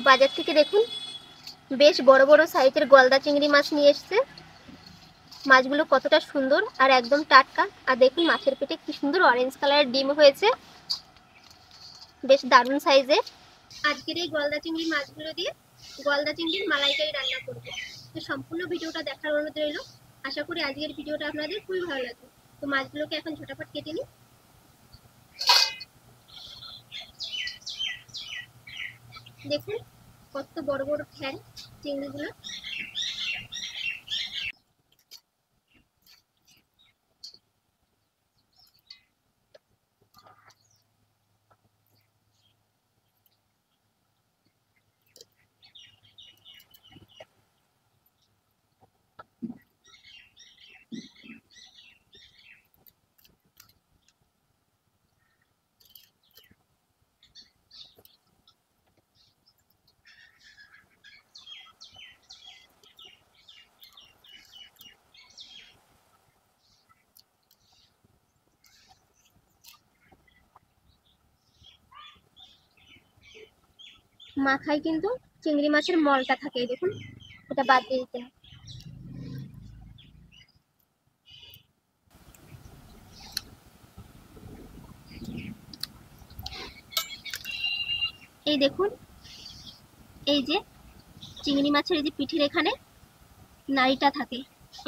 বাজার থেকে দেখুন বেশ বড় বড় সাইজের গলদা চিংড়ি মাছ নিয়ে এসেছে। মাছগুলো কতটা সুন্দর আর একদম টাটকা। আর দেখুন মাছের পেটে কি সুন্দর অরেঞ্জ কালারের ডিম হয়েছে, বেশ দারুণ সাইজের। আজকের এই গলদা চিংড়ি মাছগুলো দিয়ে গলদা চিংড়ির মালাইকারি রান্না করব। তো সম্পূর্ণ ভিডিওটা দেখার অনুরোধ রইল। আশা করি আজকের ভিডিওটা আপনাদের খুবই ভালো লাগবে। তো মাছগুলোকে এখন ঝটাফট কেটে নিই। দেখুন কত বড় বড় ঠ্যাং চিংড়িগুলো। মাথায় কিন্তু চিংড়ি মাছের মলটা থাকে, দেখুন এটা বাদ দিয়ে দিতে হবে। এই দেখুন, এই যে চিংড়ি মাছের এই যে পিঠের এখানে নাড়িটা থাকে,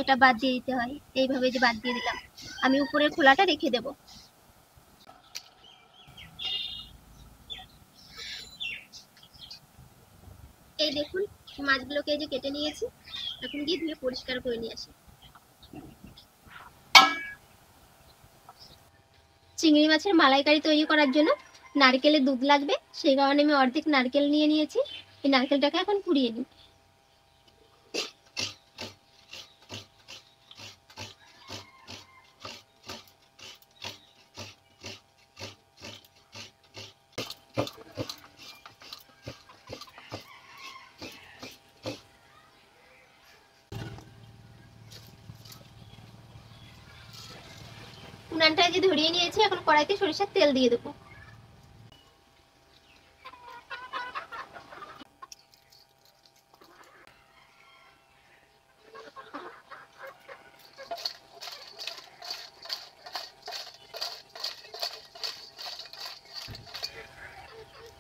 এটা বাদ দিয়ে দিতে হয়। এইভাবে যে বাদ দিয়ে দিলাম, আমি উপরের খোলাটা রেখে দেব। এই দেখুন মাছগুলোকে এই যে কেটে নিয়েছি, এখন গিয়ে ধুয়ে পরিষ্কার করে নিয়ে আসি। চিংড়ি মাছের মালাইকারি তৈরি করার জন্য নারকেলের দুধ লাগবে, সেই কারণে আমি অর্ধেক নারকেল নিয়ে নিয়েছি। এই নারকেলটাকে এখন কুড়িয়ে নিই। উনানটা যে ধরিয়ে নিয়েছি, এখন কড়াইতে সরিষার তেল দিয়ে দেবো।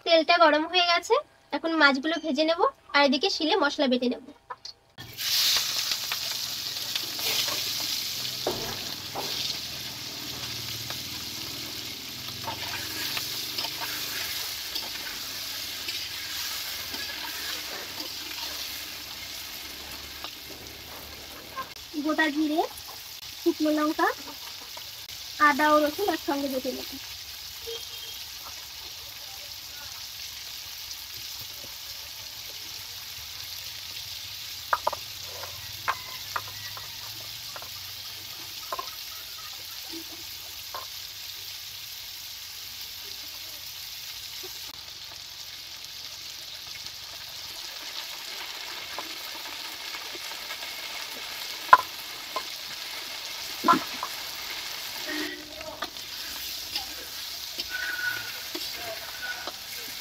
তেলটা গরম হয়ে গেছে, এখন মাছগুলো ভেজে নেব আর এদিকে শিলে মশলা বেটে নেব। গোটা জিরে, শুকনো লঙ্কা, আদা ও রসুন একসঙ্গে বেটে নেব।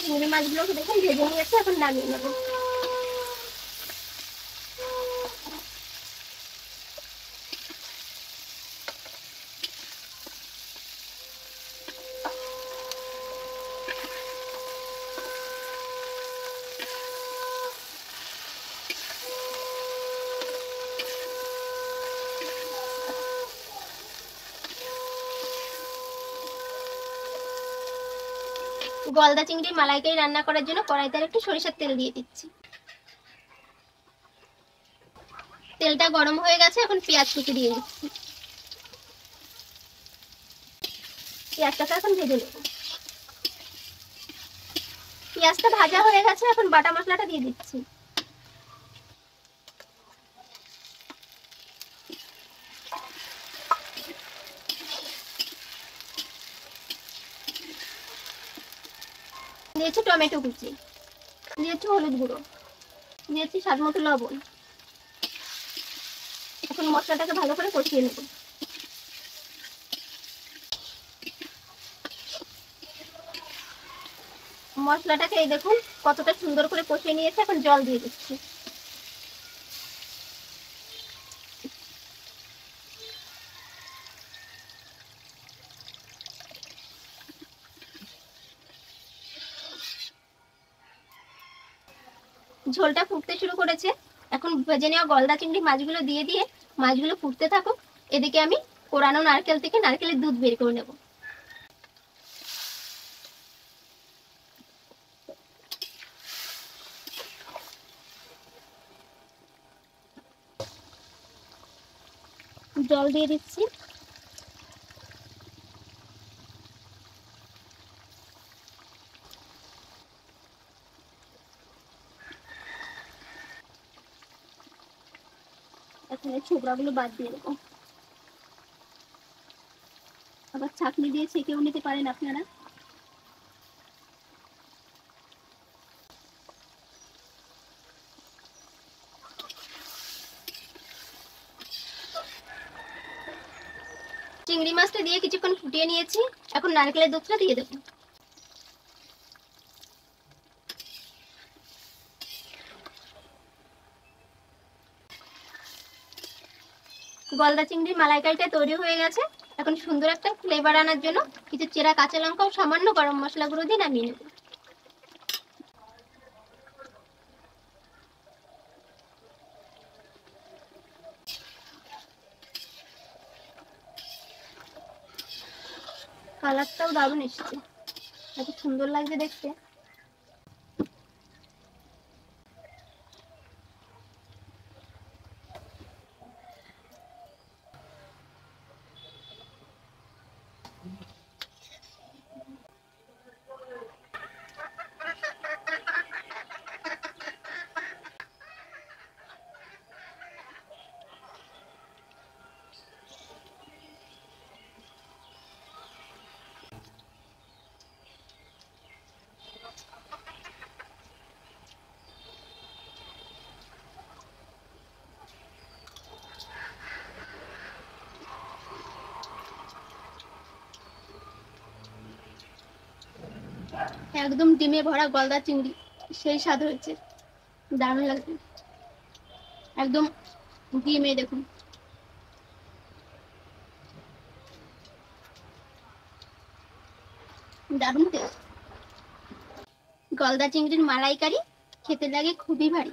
চিংড়ি মাছগুলোকে দেখুন ভেজে নিয়েছে, এখন নামিয়ে নেব। গলদা চিংড়ির মালাইকারি রান্না করার জন্য কড়াইতে একটু সরিষার তেল দিয়ে দিচ্ছি। তেলটা গরম হয়ে গেছে, এখন পেঁয়াজ কুচি দিয়ে দিচ্ছি। পেঁয়াজটাকে এখন ভেজে নেব। পেঁয়াজটা ভাজা হয়ে গেছে, এখন বাটা মশলাটা দিয়ে দিচ্ছি। দিয়েছি টমেটো কুচি, দিয়েছি হলুদ গুঁড়ো, দিয়েছি স্বাদ মতো লবণ। এখন মশলাটাকে ভালো করে কষিয়ে নেব। মশলাটাকে এই দেখুন কতটা সুন্দর করে কষিয়ে নিয়েছে। এখন জল দিয়ে দিচ্ছি। ঝোলটা ফুটতে শুরু করেছে। এখন ভেজে নেওয়া গলদা চিংড়ি মাছগুলো দিয়ে দিয়ে মাছগুলো ফুটতে থাকুক। এদিকে আমি কোরানো নারকেল থেকে নারকেলের দুধ বের করে নেব। জল দিয়ে দিচ্ছি। এখন এই ছোবড়াগুলো বাদ দিয়ে দেবো। আবার ছাঁকনি দিয়ে ছেঁকেও নিতে পারেন আপনারা। চিংড়ি মাছটা দিয়ে কিছুক্ষণ ফুটিয়ে নিয়েছি। এখন নারকেলের দুধটা দিয়ে দেবো। গলদা চিংড়ির মালাইকারিটা তৈরি হয়ে গেছে। এখন সুন্দর একটা ফ্লেভার আনার জন্য কিছু চেরা কাঁচা লঙ্কা ও সামান্য গরম মশলা গুঁড়ো দিয়ে নামিয়ে নেব। কালারটাও দারুণ এসেছে, এত সুন্দর লাগছে দেখতে। একদম ডিমে ভরা গলদা চিংড়ি, সেই স্বাদ হয়েছে, দারুণ লাগছে। একদম ডিমে দেখুন, দারুণ টেস্ট। গলদা চিংড়ির মালাইকারি খেতে লাগে খুবই ভারী।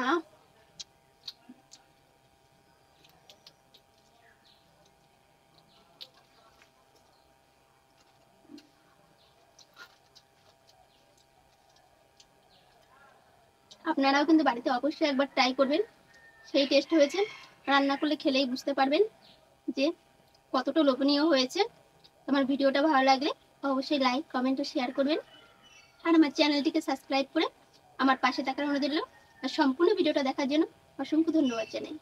আহ আপনারাও কিন্তু বাড়িতে অবশ্যই একবার ট্রাই করবেন। সেই টেস্ট হয়েছে, রান্না করলে খেলেই বুঝতে পারবেন যে কতটা লোভনীয় হয়েছে। আমার ভিডিওটা ভালো লাগলে অবশ্যই লাইক, কমেন্ট ও শেয়ার করবেন। আর আমার চ্যানেলটিকে সাবস্ক্রাইব করে আমার পাশে থাকার অনুরোধ রইল। আর সম্পূর্ণ ভিডিওটা দেখার জন্য অসংখ্য ধন্যবাদ জানাই।